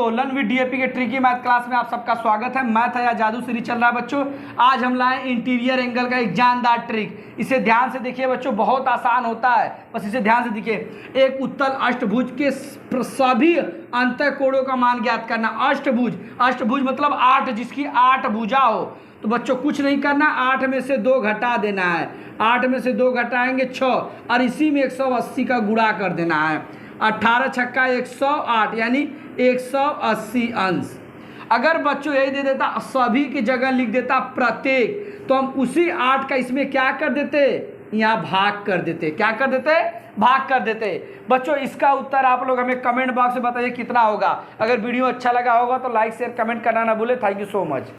दोस्तों, learn with DAP के tricky math class में आप सबका स्वागत है। मैथ है या जादू सीरीज चल रहा है बच्चों। आज हम लाए इंटीरियर एंगल का एक जानदार ट्रिक। इसे ध्यान से देखिए बच्चों, बहुत आसान होता है, बस इसे ध्यान से देखिए। एक उत्तल अष्टभुज के सभी अंतःकोणों का मान ज्ञात करना। अष्टभुज, अष्टभुज मतलब 8, जिसकी 8 भुजा हो। तो बच्चों कुछ नहीं करना, 8 में से 2 घटा देना है। 8 में से 2 घटाएंगे 6, और इसी में 180 का गुणा कर देना है। 18 छक्का 108 यानी 180 अंश। अगर बच्चों यही दे देता, सभी की जगह लिख देता प्रत्येक, तो हम उसी 8 का इसमें क्या कर देते, यहाँ भाग कर देते। क्या कर देते, भाग कर देते। बच्चों इसका उत्तर आप लोग हमें कमेंट बॉक्स में बताइए कितना होगा। अगर वीडियो अच्छा लगा होगा तो लाइक शेयर कमेंट करना ना भूले। Thank you so much.